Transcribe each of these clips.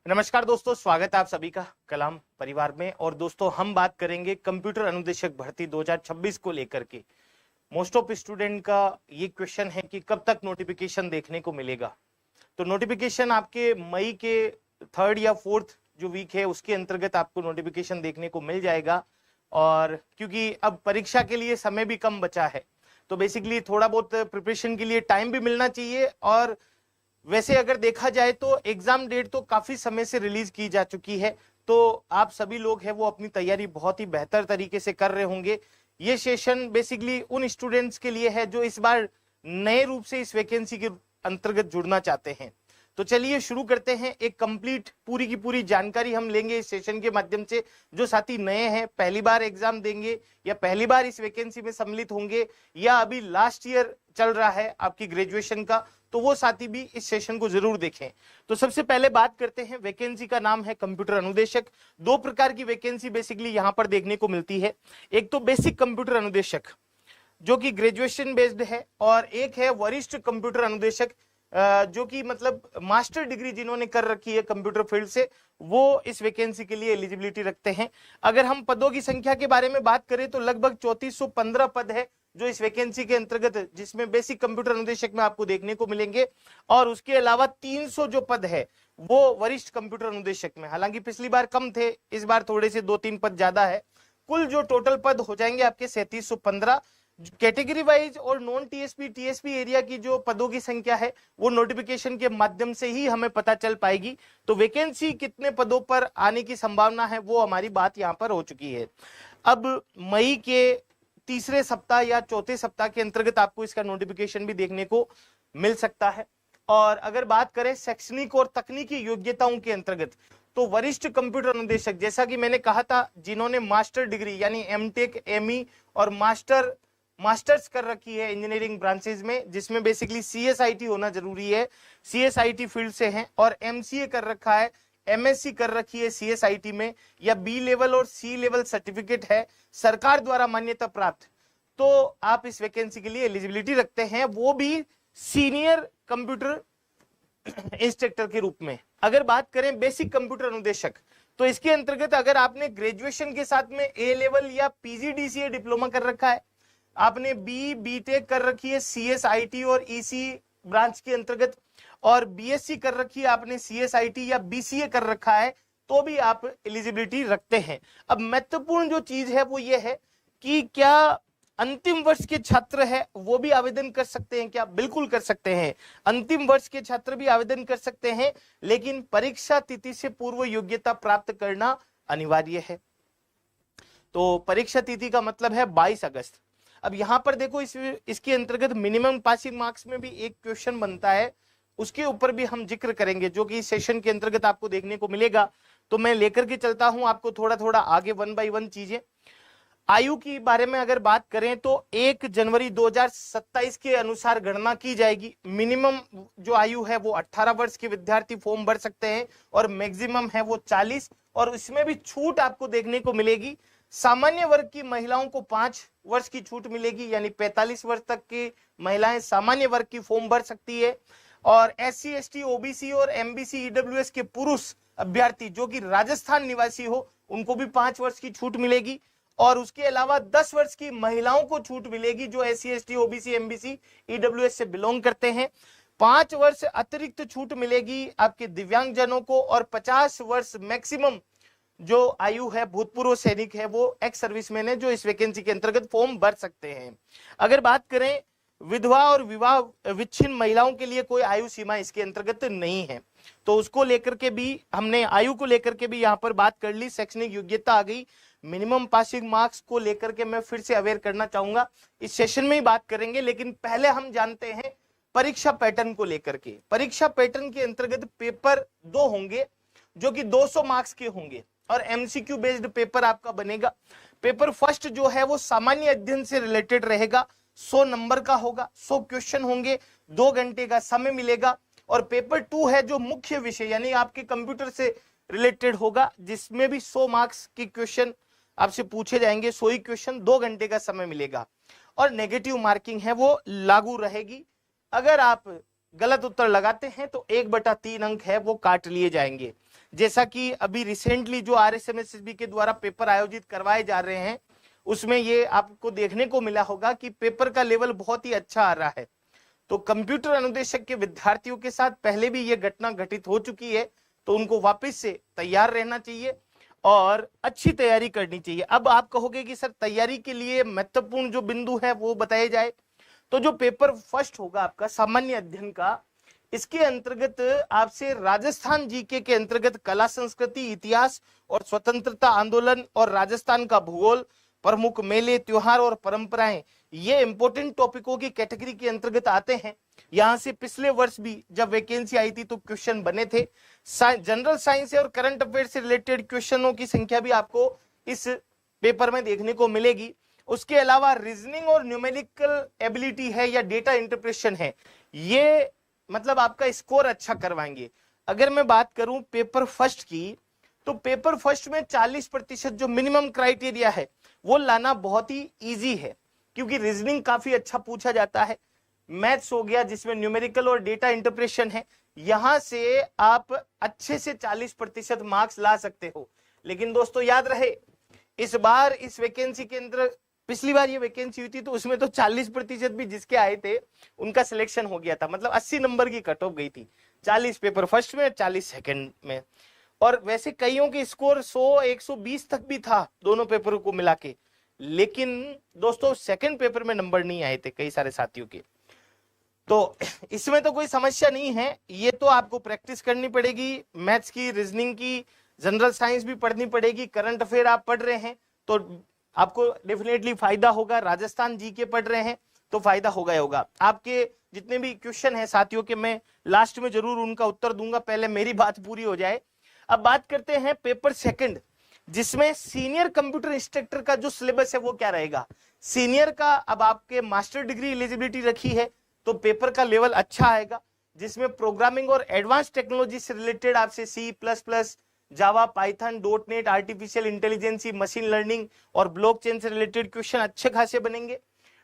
नमस्कार दोस्तों, स्वागत है आप सभी का कलाम परिवार में। और दोस्तों, हम बात करेंगे कंप्यूटर अनुदेशक भर्ती 2026 को लेकर के। मोस्ट ऑफ स्टूडेंट का ये क्वेश्चन है कि कब तक नोटिफिकेशन देखने को मिलेगा। तो नोटिफिकेशन आपके मई के 3rd या 4th जो वीक है उसके अंतर्गत आपको नोटिफिकेशन देखने को मिल जाएगा। और क्योंकि अब परीक्षा के लिए समय भी कम बचा है, तो बेसिकली थोड़ा बहुत प्रिपरेशन के लिए टाइम भी मिलना चाहिए। और वैसे अगर देखा जाए तो एग्जाम डेट तो काफी समय से रिलीज की जा चुकी है, तो आप सभी लोग हैं वो अपनी तैयारी बहुत ही बेहतर तरीके से कर रहे होंगे। ये सेशन बेसिकली उन स्टूडेंट्स के लिए है जो इस बार नए रूप से इस वैकेंसी के अंतर्गत जुड़ना चाहते हैं। तो चलिए शुरू करते हैं। एक कंप्लीट पूरी की पूरी जानकारी हम लेंगे इस सेशन के माध्यम से। जो साथी नए हैं, पहली बार एग्जाम देंगे या पहली बार इस वैकेंसी में सम्मिलित होंगे या अभी लास्ट ईयर चल रहा है आपकी ग्रेजुएशन का, तो वो साथी भी इस सेशन को जरूर देखें। तो सबसे पहले बात करते हैं, वैकेंसी का नाम है कंप्यूटर अनुदेशक। दो प्रकार की वैकेंसी बेसिकली यहां पर देखने को मिलती है। एक तो बेसिक कंप्यूटर अनुदेशक जो कि ग्रेजुएशन बेस्ड है, और एक है वरिष्ठ कंप्यूटर अनुदेशक जो कि मतलब मास्टर डिग्री जिन्होंने कर रखी है कंप्यूटर फील्ड से, वो इस वैकेंसी के लिए एलिजिबिलिटी रखते हैं। अगर हम पदों की संख्या के बारे में बात करें तो लगभग 3415 पद है जो इस वैकेंसी के अंतर्गत, जिसमें बेसिक कंप्यूटर अनुदेशक में आपको देखने को मिलेंगे। और उसके अलावा 300 जो पद है वो वरिष्ठ कंप्यूटर अनुदेशक में। हालांकि पिछली बार कम थे, इस बार थोड़े से 2-3 पद ज्यादा है। कुल जो टोटल पद हो जाएंगे आपके 3715। कैटेगरी वाइज और नॉन टीएसपी टीएसपी एरिया की जो पदों की संख्या है वो नोटिफिकेशन के माध्यम से ही हमें पता चल पाएगी। तो वैकेंसी कितने पदों पर आने की संभावना है वो हमारी बात यहाँ पर हो चुकी है। अब मई के तीसरे सप्ताह या चौथे सप्ताह के अंतर्गत आपको इसका नोटिफिकेशन भी देखने को मिल सकता है। और अगर बात करें शैक्षणिक और तकनीकी योग्यताओं के अंतर्गत, तो वरिष्ठ कंप्यूटर अनुदेशक, जैसा कि मैंने कहा था, जिन्होंने मास्टर डिग्री यानी एमटेक, एमई और मास्टर्स कर रखी है इंजीनियरिंग ब्रांचेज में, जिसमें बेसिकली सीएसआईटी होना जरूरी है, सीएसआईटी फील्ड से हैं, और एमसीए कर रखा है, एमएससी कर रखी है सीएसआईटी में, या बी लेवल और सी लेवल सर्टिफिकेट है सरकार द्वारा मान्यता प्राप्त, तो आप इस वैकेंसी के लिए एलिजिबिलिटी रखते हैं, वो भी सीनियर कंप्यूटर इंस्ट्रक्टर के रूप में। अगर बात करें बेसिक कंप्यूटर अनुदेशक, तो इसके अंतर्गत अगर आपने ग्रेजुएशन के साथ में ए लेवल या पीजीडीसीए डिप्लोमा कर रखा है, आपने बीटेक कर रखी है सीएसआईटी और ईसी ब्रांच के अंतर्गत, और बीएससी कर रखी है आपने सीएसआईटी या बीसीए कर रखा है, तो भी आप एलिजिबिलिटी रखते हैं। अब महत्वपूर्ण जो चीज है वो ये है कि क्या अंतिम वर्ष के छात्र है वो भी आवेदन कर सकते हैं क्या? बिल्कुल कर सकते हैं, अंतिम वर्ष के छात्र भी आवेदन कर सकते हैं, लेकिन परीक्षा तिथि से पूर्व योग्यता प्राप्त करना अनिवार्य है। तो परीक्षा तिथि का मतलब है 22 अगस्त। अब यहां पर देखो, इसके अंतर्गत मिनिमम पासिंग मार्क्स में भी एक क्वेश्चन बनता है, उसके ऊपर भी हम जिक्र करेंगे, जो कि इस सेशन के अंतर्गत आपको देखने को मिलेगा। तो मैं लेकर के चलता हूं आपको थोड़ा थोड़ा आगे 1 बाय 1 चीजें। आयु के बारे में अगर बात करें तो 1 जनवरी 2027 के अनुसार गणना की जाएगी। मिनिमम जो आयु है वो 18 वर्ष के विद्यार्थी फॉर्म भर सकते हैं, और मैक्सिमम है वो 40, और इसमें भी छूट आपको देखने को मिलेगी। सामान्य वर्ग की महिलाओं को 5 वर्ष की छूट मिलेगी, यानी 45 वर्ष तक की महिलाएं सामान्य वर्ग की फॉर्म भर सकती है। और SC ST OBC और MBC EWS के पुरुष अभ्यर्थी जो कि राजस्थान निवासी हो, उनको भी 5 वर्ष की छूट मिलेगी। और उसके अलावा 10 वर्ष की महिलाओं को छूट मिलेगी जो SC ST OBC MBC EWS से बिलोंग करते हैं। 5 वर्ष अतिरिक्त छूट मिलेगी आपके दिव्यांगजनों को, और 50 वर्ष मैक्सिमम जो आयु है भूतपूर्व सैनिक है, वो एक्स सर्विसमैन है, जो इस वैकेंसी के अंतर्गत फॉर्म भर सकते हैं। अगर बात करें विधवा और विवाह विच्छिन्न महिलाओं के लिए कोई आयु सीमा इसके अंतर्गत नहीं है, तो उसको लेकर के भी हमने आयु को लेकर के भी यहाँ पर बात कर ली। शैक्षणिक योग्यता आ गई। मिनिमम पासिंग मार्क्स को लेकर के मैं फिर से अवेयर करना चाहूंगा, इस सेशन में ही बात करेंगे, लेकिन पहले हम जानते हैं परीक्षा पैटर्न को लेकर के। परीक्षा पैटर्न के अंतर्गत पेपर 2 होंगे जो कि 200 मार्क्स के होंगे, और एमसीक्यू बेस्ड पेपर आपका बनेगा। पेपर फर्स्ट जो है वो सामान्य अध्ययन से रिलेटेड रहेगा, 100 नंबर का होगा, 100 क्वेश्चन होंगे, 2 घंटे का समय मिलेगा। और पेपर 2 है जो मुख्य विषय यानी आपके कंप्यूटर से रिलेटेड होगा, जिसमें भी 100 मार्क्स के क्वेश्चन आपसे पूछे जाएंगे, 100 ही क्वेश्चन, 2 घंटे का समय मिलेगा। और नेगेटिव मार्किंग है वो लागू रहेगी। अगर आप गलत उत्तर लगाते हैं तो 1/3 अंक है वो काट लिए जाएंगे। जैसा कि अभी रिसेंटली जो RSMSSB के द्वारा पेपर आयोजित करवाए जा रहे हैं उसमें ये आपको देखने को मिला होगा कि पेपर का लेवल बहुत ही अच्छा आ रहा है। तो कंप्यूटर अनुदेशक के विद्यार्थियों के साथ पहले भी ये घटना घटित हो चुकी है, तो उनको वापस से तैयार रहना चाहिए और अच्छी तैयारी करनी चाहिए। अब आप कहोगे कि सर तैयारी के लिए महत्वपूर्ण जो बिंदु है वो बताए जाए, तो जो पेपर फर्स्ट होगा आपका सामान्य अध्ययन का, इसके अंतर्गत आपसे राजस्थान जीके के अंतर्गत कला संस्कृति इतिहास और स्वतंत्रता आंदोलन और राजस्थान का भूगोल, प्रमुख मेले त्योहार और परंपराएं, ये इंपॉर्टेंट टॉपिकों की कैटेगरी के अंतर्गत आते हैं। यहां से पिछले वर्ष भी जब वैकेंसी आई थी तो क्वेश्चन बने थे। जनरल साइंस और करंट अफेयर से रिलेटेड क्वेश्चनों की संख्या भी आपको इस पेपर में देखने को मिलेगी। उसके अलावा रीजनिंग और न्यूमेरिकल एबिलिटी है या डेटा इंटरप्रेशन है, ये मतलब आपका स्कोर अच्छा करवाएंगे। अगर मैं बात करूं पेपर फर्स्ट की, तो पेपर फर्स्ट में 40% जो मिनिमम क्राइटेरिया है वो लाना बहुत ही इजी है, क्योंकि रीजनिंग काफी अच्छा पूछा जाता है, मैथ्स हो गया जिसमें न्यूमेरिकल और डेटा इंटरप्रेशन है, यहां से आप अच्छे से 40% मार्क्स ला सकते हो। लेकिन दोस्तों याद रहे, इस बार इस वैकेंसी के अंदर, पिछली बार ये वैकेंसी हुई थी तो उसमें तो 40% भी जिसके आए थे उनका सिलेक्शन हो गया था, मतलब 80 नंबर की कट ऑफ गई थी, 40 पेपर फर्स्ट में 40 सेकंड में। और वैसे कईयों के स्कोर 100 120 तक भी था दोनों पेपरों को मिला के, लेकिन दोस्तों सेकंड पेपर में नंबर नहीं आए थे कई सारे साथियों के। तो इसमें तो कोई समस्या नहीं है, ये तो आपको प्रैक्टिस करनी पड़ेगी, मैथ्स की, रीजनिंग की, जनरल साइंस भी पढ़नी पड़ेगी, करंट अफेयर आप पढ़ रहे हैं तो आपको डेफिनेटली फायदा होगा, राजस्थान जीके पढ़ रहे हैं तो फायदा होगा ही होगा। आपके जितने भी क्वेश्चन हैं साथियों के, मैं लास्ट में जरूर उनका उत्तर दूंगा, पहले मेरी बात पूरी हो जाए। अब बात करते हैं पेपर सेकंड, जिसमें सीनियर कंप्यूटर इंस्ट्रक्टर का जो सिलेबस है वो क्या रहेगा। सीनियर का अब आपके मास्टर डिग्री एलिजिबिलिटी रखी है तो पेपर का लेवल अच्छा आएगा, जिसमें प्रोग्रामिंग और एडवांस टेक्नोलॉजी से रिलेटेड आपसे C++, Java, Python, .NET, artificial intelligence, machine learning और ब्लॉकचेन से रिलेटेड क्वेश्चन अच्छे खासे बनेंगे।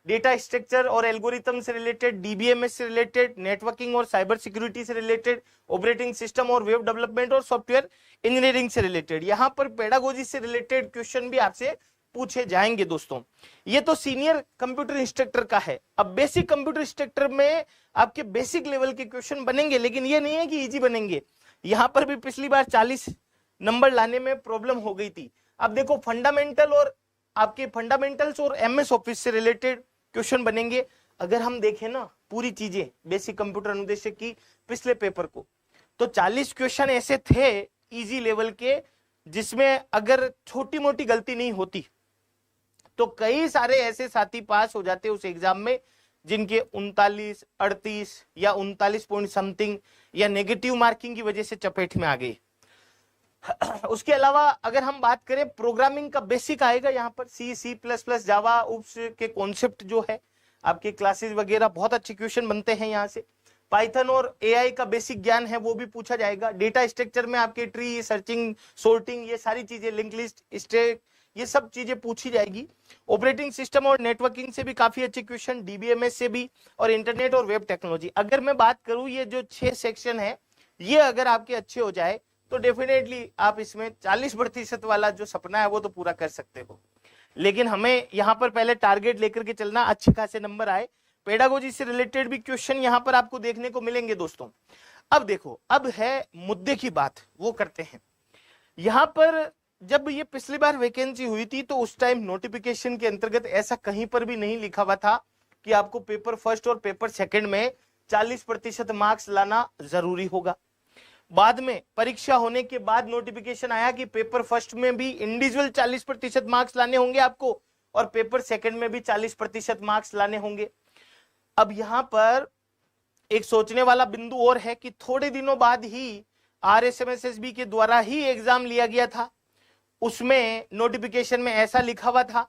डेटा स्ट्रक्चर और एल्गोरिथम से रिलेटेड, DBMS से रिलेटेड, नेटवर्किंग और साइबर सिक्योरिटी से रिलेटेड, ऑपरेटिंग सिस्टम और वेब डेवलपमेंट और सॉफ्टवेयर इंजीनियरिंग से रिलेटेड, यहाँ पर पेडागोजी से रिलेटेड क्वेश्चन भी आपसे पूछे जाएंगे दोस्तों। ये तो सीनियर कंप्यूटर इंस्ट्रक्टर का है। अब बेसिक कंप्यूटर इंस्ट्रक्टर में आपके बेसिक लेवल के क्वेश्चन बनेंगे, लेकिन ये नहीं है कि इजी बनेंगे, यहाँ पर भी पिछली बार 40 नंबर लाने में प्रॉब्लम हो गई थी। अब देखो फंडामेंटल और आपके फंडामेंटल्स और MS ऑफिस से रिलेटेड क्वेश्चन बनेंगे। अगर हम देखें ना पूरी चीजें बेसिक कंप्यूटर अनुदेशक की पिछले पेपर को, तो 40 क्वेश्चन ऐसे थे इजी लेवल के, जिसमें अगर छोटी मोटी गलती नहीं होती तो कई सारे ऐसे साथी पास हो जाते उस एग्जाम में जिनके 39, 38 या 39 पॉइंट समथिंग या नेगेटिव मार्किंग की वजह से चपेट में आ गए। उसके अलावा अगर हम बात करें प्रोग्रामिंग का बेसिक आएगा यहाँ पर, C++, जावा, उप्स के कॉन्सेप्ट जो है, आपके क्लासेस वगैरह बहुत अच्छे क्वेश्चन बनते हैं यहाँ से। पाइथन और AI का बेसिक ज्ञान है वो भी पूछा जाएगा। डेटा स्ट्रक्चर में आपके ट्री, सर्चिंग, सॉर्टिंग, ये सारी चीजें, लिंक लिस्ट, स्टैक, ये सब चीजें पूछी जाएगी। ऑपरेटिंग सिस्टम और नेटवर्किंग से भी काफी अच्छे क्वेश्चन, DBMS से भी, और इंटरनेट और वेब टेक्नोलॉजी। अगर मैं बात करूं ये जो 6 सेक्शन है, ये अगर आपके अच्छे हो जाए तो डेफिनेटली आप इसमें 40% वाला जो सपना है वो तो पूरा कर सकते हो। लेकिन हमें यहाँ पर पहले टारगेट लेकर के चलना, अच्छे खासे नंबर आए। पेडागोजी से रिलेटेड भी क्वेश्चन यहाँ पर आपको देखने को मिलेंगे दोस्तों। अब देखो, अब है मुद्दे की बात, वो करते हैं। यहाँ पर जब ये पिछली बार वैकेंसी हुई थी तो उस टाइम नोटिफिकेशन के अंतर्गत ऐसा कहीं पर भी नहीं लिखा हुआ था कि आपको पेपर फर्स्ट और पेपर सेकंड में 40% मार्क्स लाना जरूरी होगा। बाद में परीक्षा होने के बाद नोटिफिकेशन आया कि पेपर फर्स्ट में भी इंडिविजुअल 40% मार्क्स लाने होंगे आपको, और पेपर सेकंड में भी 40% मार्क्स लाने होंगे। अब यहाँ पर एक सोचने वाला बिंदु और है कि थोड़े दिनों बाद ही RSMSSB के द्वारा ही एग्जाम लिया गया था, उसमें नोटिफिकेशन में ऐसा लिखा हुआ था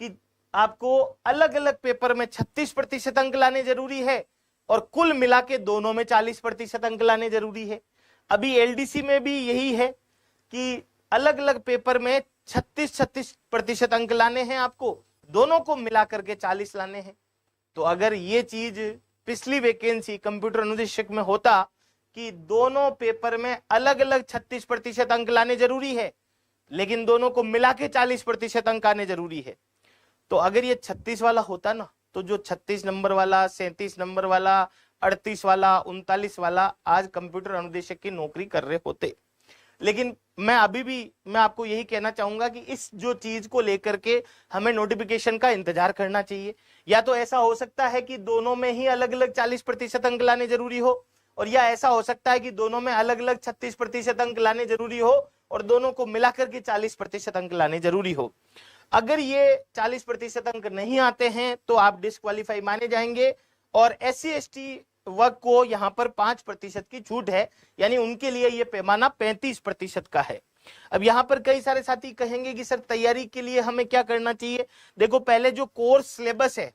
कि आपको अलग अलग पेपर में 36% अंक लाने जरूरी है और कुल मिला के दोनों में 40% अंक लाने जरूरी है। अभी LDC में भी यही है कि अलग अलग पेपर में 36% अंक लाने हैं आपको, दोनों को मिला करके 40 लाने हैं। तो अगर ये चीज पिछली वैकेंसी कंप्यूटर अनुदेशक में होता कि दोनों पेपर में अलग अलग 36% अंक लाने जरूरी है, लेकिन दोनों को मिला के 40% अंक आने जरूरी है। तो अगर ये 36 वाला होता ना, तो जो 36 नंबर वाला, 37 नंबर वाला, 38 वाला, 39 वाला आज कंप्यूटर अनुदेशक की नौकरी कर रहे होते। लेकिन मैं आपको यही कहना चाहूंगा कि इस जो चीज को लेकर के हमें नोटिफिकेशन का इंतजार करना चाहिए। या तो ऐसा हो सकता है कि दोनों में ही अलग अलग 40% अंक लाने जरूरी हो, और या ऐसा हो सकता है कि दोनों में अलग अलग 36% अंक लाने जरूरी हो और दोनों को मिलाकर के 40% अंक लाने जरूरी हो। अगर ये 40% अंक नहीं आते हैं तो आप डिस्क्वालीफाई माने जाएंगे, और SC/ST वर्ग को यहाँ पर 5% की छूट है, यानी उनके लिए ये पैमाना 35% का है। अब यहाँ पर कई सारे साथी कहेंगे कि सर तैयारी के लिए हमें क्या करना चाहिए। देखो, पहले जो कोर्स सिलेबस है,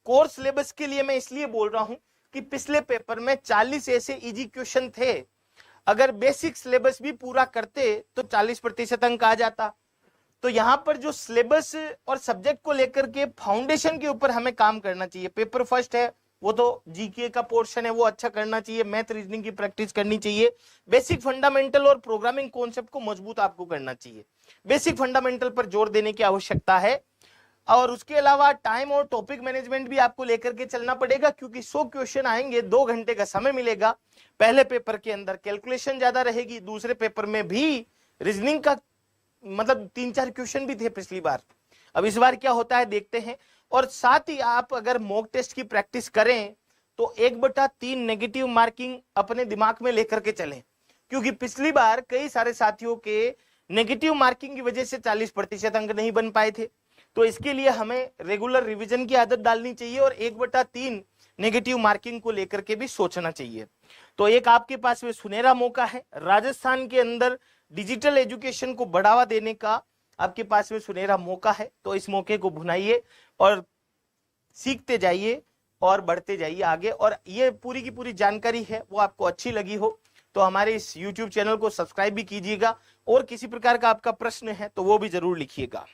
कोर्स सिलेबस के लिए मैं इसलिए बोल रहा हूं कि पिछले पेपर में 40 ऐसे इजी क्वेश्चन थे, अगर बेसिक सिलेबस भी पूरा करते तो 40% अंक आ जाता। तो यहाँ पर जो सिलेबस और सब्जेक्ट को लेकर के फाउंडेशन के ऊपर हमें काम करना चाहिए। पेपर फर्स्ट है, वो तो जीके का पोर्शन है, वो अच्छा करना चाहिए, मैथ रीजनिंग की प्रैक्टिस करनी चाहिए, बेसिक फंडामेंटल और प्रोग्रामिंग कॉन्सेप्ट को मजबूत आपको करना चाहिए। बेसिक फंडामेंटल पर जोर देने की आवश्यकता है, और उसके अलावा टाइम और टॉपिक मैनेजमेंट भी आपको लेकर के चलना पड़ेगा, क्योंकि 100 क्वेश्चन आएंगे, 2 घंटे का समय मिलेगा। पहले पेपर के अंदर कैलकुलेशन ज्यादा रहेगी, दूसरे पेपर में भी रीजनिंग का मतलब 3-4 क्वेश्चन भी थे पिछली बार। अब इस बार क्या होता है देखते हैं। और साथ ही आप अगर मॉक टेस्ट की प्रैक्टिस करें तो 1/3 नेगेटिव मार्किंग अपने दिमाग में लेकर के चलें, क्योंकि पिछली बार कई सारे साथियों के नेगेटिव मार्किंग की वजह से 40% अंक नहीं बन पाए थे। तो इसके लिए हमें रेगुलर रिवीजन की आदत डालनी चाहिए और 1/3 नेगेटिव मार्किंग को लेकर के भी सोचना चाहिए। तो एक आपके पास में सुनहरा मौका है, राजस्थान के अंदर डिजिटल एजुकेशन को बढ़ावा देने का आपके पास में सुनहरा मौका है। तो इस मौके को भुनाइए और सीखते जाइए और बढ़ते जाइए आगे। और ये पूरी की पूरी जानकारी है वो आपको अच्छी लगी हो तो हमारे इस YouTube चैनल को सब्सक्राइब भी कीजिएगा, और किसी प्रकार का आपका प्रश्न है तो वो भी जरूर लिखिएगा।